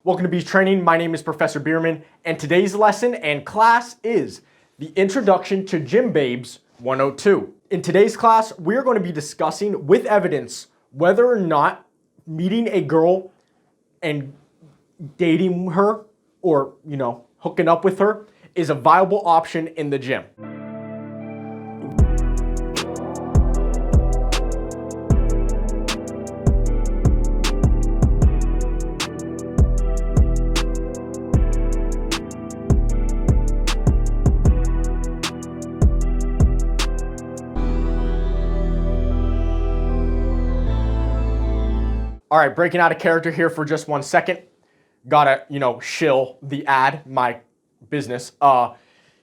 Welcome to Beast Training. My name is Professor Bierman, and today's lesson and class is the Introduction to Gym Babes 102. In today's class, we're going to be discussing with evidence whether or not meeting a girl and dating her or, hooking up with her is a viable option in the gym. All right, breaking out of character here for just 1 second. Gotta, shill the ad, my business.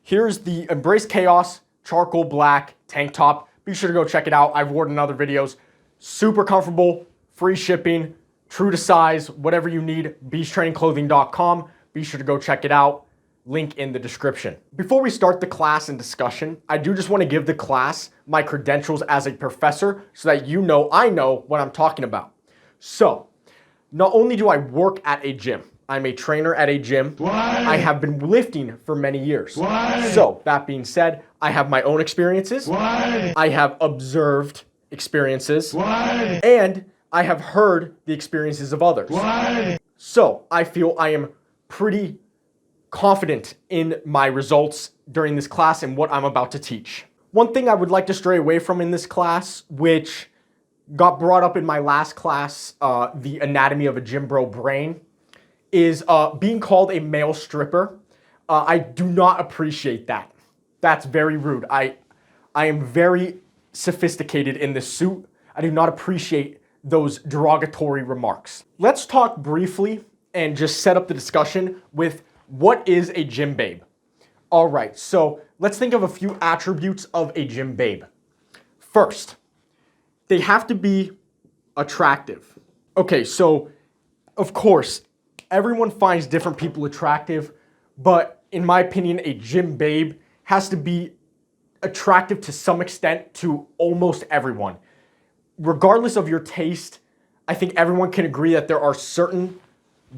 Here's the Embrace Chaos charcoal black tank top. Be sure to go check it out. I've worn in other videos. Super comfortable, free shipping, true to size, whatever you need, beasttrainingclothing.com. Be sure to go check it out. Link in the description. Before we start the class and discussion, I do just want to give the class my credentials as a professor so that I know what I'm talking about. So, not only do I work at a gym, I'm a trainer at a gym. Why? I have been lifting for many years. Why? So, that being said, I have my own experiences. Why? I have observed experiences. Why? And I have heard the experiences of others. Why? So, I feel I am pretty confident in my results during this class and what I'm about to teach. One thing I would like to stray away from in this class, which got brought up in my last class, the anatomy of a gym bro brain, is being called a male stripper. I do not appreciate that. That's very rude. I am very sophisticated in this suit. I do not appreciate those derogatory remarks. Let's talk briefly and just set up the discussion with what is a gym babe. All right, so let's think of a few attributes of a gym babe. First, they have to be attractive. Okay, so of course, everyone finds different people attractive, but in my opinion, a gym babe has to be attractive to some extent to almost everyone. Regardless of your taste, I think everyone can agree that there are certain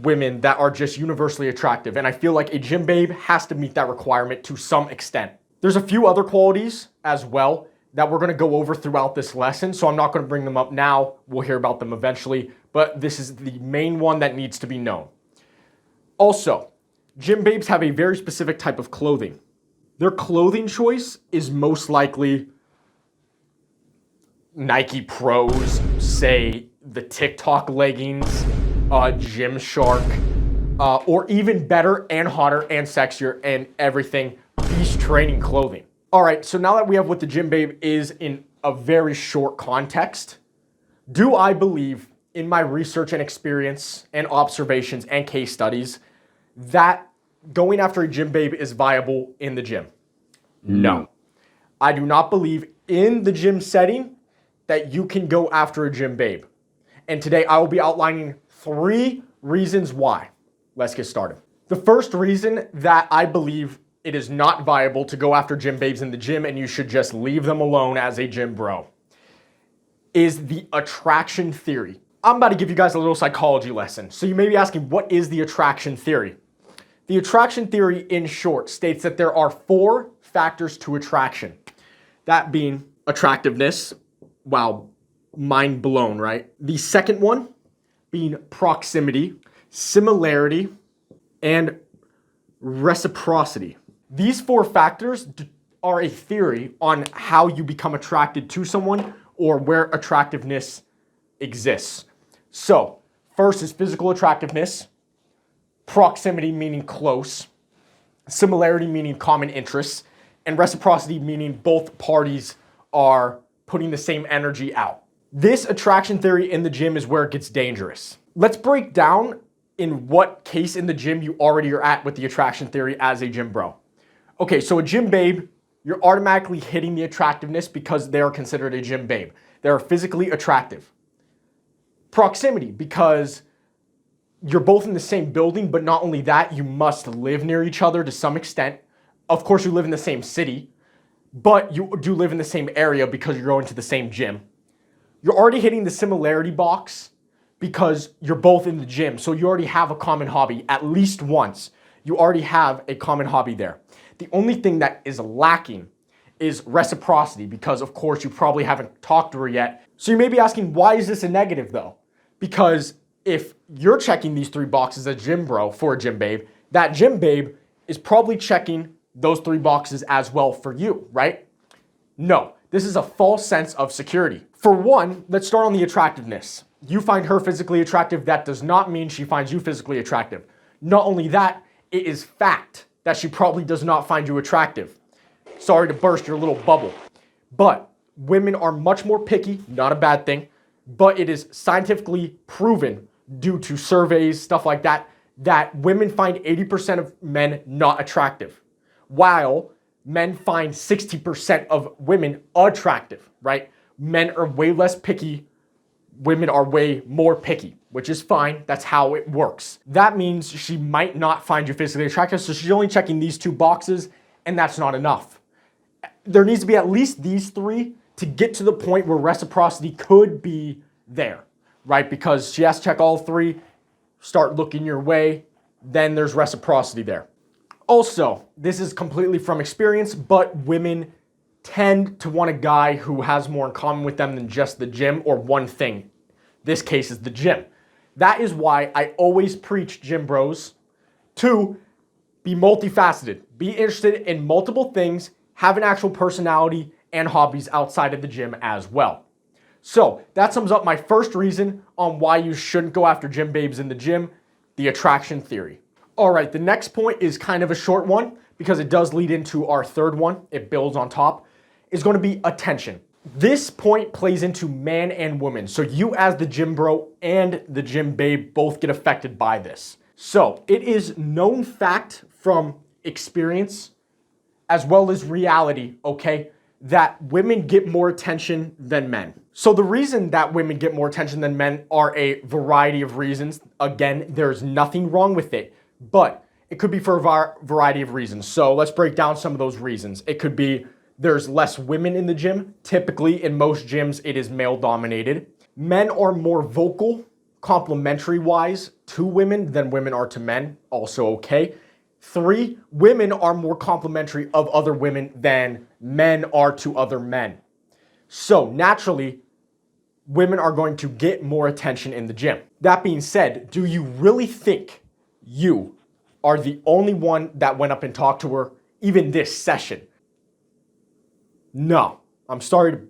women that are just universally attractive, and I feel like a gym babe has to meet that requirement to some extent. There's a few other qualities as well that we're going to go over throughout this lesson, so I'm not going to bring them up now. We'll hear about them eventually, but this is the main one that needs to be known. Also, gym babes have a very specific type of clothing. Their clothing choice is most likely Nike Pros, say the TikTok leggings, Gymshark, or even better and hotter and sexier and everything, Beast Training clothing. All right, so now that we have what the gym babe is in a very short context, do I believe in my research and experience and observations and case studies that going after a gym babe is viable in the gym? No. I do not believe in the gym setting that you can go after a gym babe. And today I will be outlining 3 reasons why. Let's get started. The first reason that I believe it is not viable to go after gym babes in the gym and you should just leave them alone as a gym bro is the attraction theory. I'm about to give you guys a little psychology lesson. So you may be asking, what is the attraction theory? The attraction theory, in short, states that there are 4 factors to attraction. That being attractiveness. Wow, mind blown, right? The second one being proximity, similarity, and reciprocity. These 4 factors are a theory on how you become attracted to someone or where attractiveness exists. So, first is physical attractiveness, proximity meaning close, similarity meaning common interests, and reciprocity meaning both parties are putting the same energy out. This attraction theory in the gym is where it gets dangerous. Let's break down in what case in the gym you already are at with the attraction theory as a gym bro. Okay, so a gym babe, you're automatically hitting the attractiveness because they are considered a gym babe. They're physically attractive. Proximity, because you're both in the same building, but not only that, you must live near each other to some extent. Of course, you live in the same city, but you do live in the same area because you're going to the same gym. You're already hitting the similarity box because you're both in the gym. So you already have a common hobby at least once. You already have a common hobby there. The only thing that is lacking is reciprocity because, of course, you probably haven't talked to her yet. So you may be asking, why is this a negative though? Because if you're checking these 3 boxes as gym bro for a gym babe, that gym babe is probably checking those 3 boxes as well for you, right? No, this is a false sense of security. For one, let's start on the attractiveness. You find her physically attractive. That does not mean she finds you physically attractive. Not only that, it is fact that she probably does not find you attractive. Sorry to burst your little bubble. But women are much more picky, not a bad thing, but it is scientifically proven due to surveys, stuff like that, that women find 80% of men not attractive, while men find 60% of women attractive, right? Men are way less picky. Women are way more picky, which is fine. That's how it works. That means she might not find you physically attractive, so she's only checking these 2 boxes, and that's not enough. There needs to be at least these 3 to get to the point where reciprocity could be there, right? Because she has to check all 3, start looking your way, then there's reciprocity there. Also, this is completely from experience, but women tend to want a guy who has more in common with them than just the gym or one thing. This case is the gym. That is why I always preach, gym bros, to be multifaceted, be interested in multiple things, have an actual personality and hobbies outside of the gym as well. So that sums up my first reason on why you shouldn't go after gym babes in the gym, the attraction theory. All right, the next point is kind of a short one because it does lead into our third one. It builds on top. Is going to be attention. This point plays into man and woman. So you as the gym bro and the gym babe both get affected by this. So it is known fact from experience as well as reality, okay, that women get more attention than men. So the reason that women get more attention than men are a variety of reasons. Again, there's nothing wrong with it, but it could be for a variety of reasons. So let's break down some of those reasons. It could be there's less women in the gym. Typically, in most gyms, it is male dominated. Men are more vocal, complimentary-wise, to women than women are to men. Also okay. 3, women are more complimentary of other women than men are to other men. So naturally, women are going to get more attention in the gym. That being said, do you really think you are the only one that went up and talked to her, even this session? No. I'm sorry to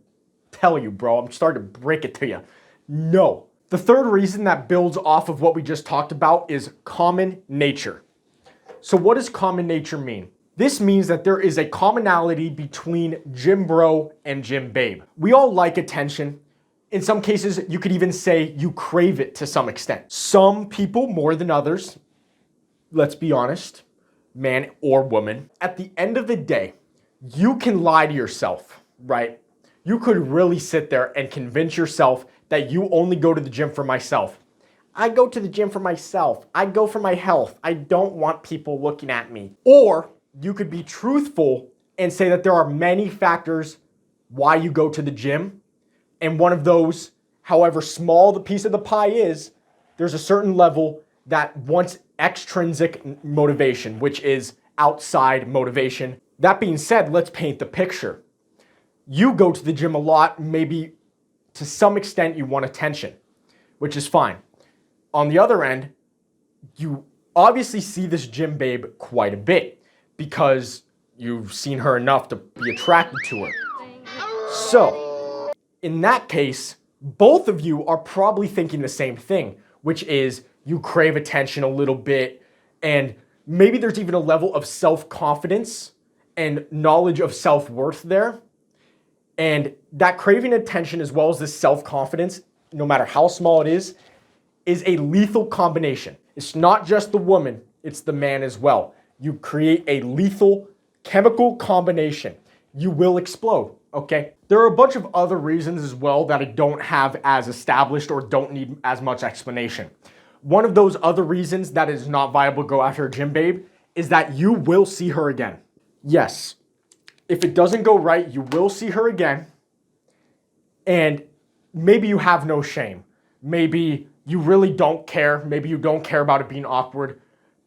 tell you, bro. I'm sorry to break it to you. No. The third reason that builds off of what we just talked about is common nature. So what does common nature mean? This means that there is a commonality between gym bro and gym babe. We all like attention. In some cases, you could even say you crave it to some extent. Some people more than others, let's be honest, man or woman. At the end of the day, you can lie to yourself, right? You could really sit there and convince yourself that you only go to the gym for myself. I go to the gym for myself. I go for my health. I don't want people looking at me. Or you could be truthful and say that there are many factors why you go to the gym. And one of those, however small the piece of the pie is, there's a certain level that wants extrinsic motivation, which is outside motivation. That being said, let's paint the picture. You go to the gym a lot, maybe to some extent you want attention, which is fine. On the other end, you obviously see this gym babe quite a bit because you've seen her enough to be attracted to her. So, in that case, both of you are probably thinking the same thing, which is you crave attention a little bit, and maybe there's even a level of self-confidence and knowledge of self-worth there. And that craving attention as well as this self-confidence, no matter how small it is a lethal combination. It's not just the woman, it's the man as well. You create a lethal chemical combination. You will explode, okay? There are a bunch of other reasons as well that I don't have as established or don't need as much explanation. One of those other reasons that is not viable to go after a gym babe is that you will see her again. Yes, if it doesn't go right, you will see her again, and maybe you have no shame. Maybe you really don't care. Maybe you don't care about it being awkward,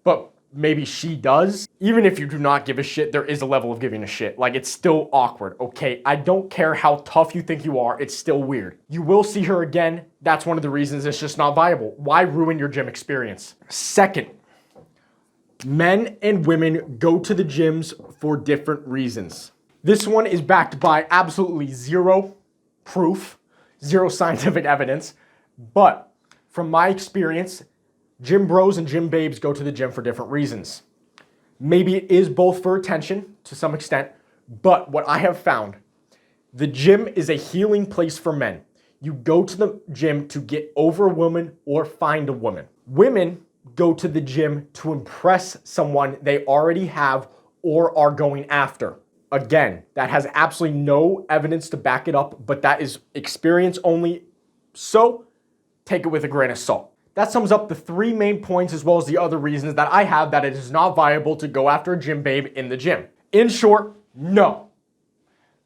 but maybe she does. Even if you do not give a shit, there is a level of giving a shit. Like, it's still awkward, okay? I don't care how tough you think you are, it's still weird. You will see her again. That's one of the reasons it's just not viable. Why ruin your gym experience? Second, men and women go to the gyms for different reasons. This one is backed by absolutely zero proof, zero scientific evidence, but from my experience, gym bros and gym babes go to the gym for different reasons. Maybe it is both for attention to some extent, but what I have found, the gym is a healing place for men. You go to the gym to get over a woman or find a woman. Women go to the gym to impress someone they already have or are going after. Again, that has absolutely no evidence to back it up, but that is experience only, so take it with a grain of salt. That sums up the 3 main points as well as the other reasons that I have that it is not viable to go after a gym babe in the gym. In short, no.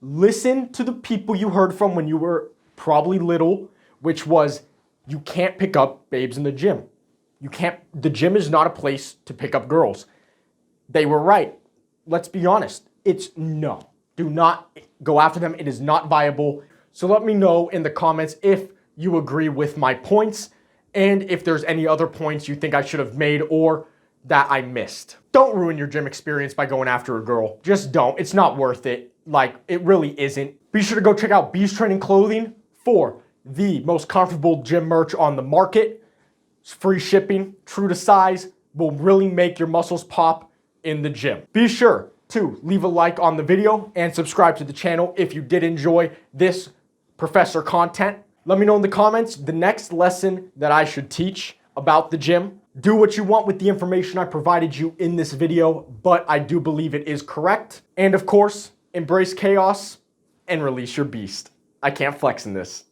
Listen to the people you heard from when you were probably little, which was, you can't pick up babes in the gym. The gym is not a place to pick up girls. They were right. Let's be honest. It's no. Do not go after them. It is not viable. So let me know in the comments if you agree with my points and if there's any other points you think I should have made or that I missed. Don't ruin your gym experience by going after a girl. Just don't. It's not worth it. Like, it really isn't. Be sure to go check out Beast Training Clothing for the most comfortable gym merch on the market. It's free shipping, true to size, will really make your muscles pop in the gym. Be sure to leave a like on the video and subscribe to the channel if you did enjoy this professor content. Let me know in the comments the next lesson that I should teach about the gym. Do what you want with the information I provided you in this video, but I do believe it is correct. And of course, embrace chaos and release your beast. I can't flex in this.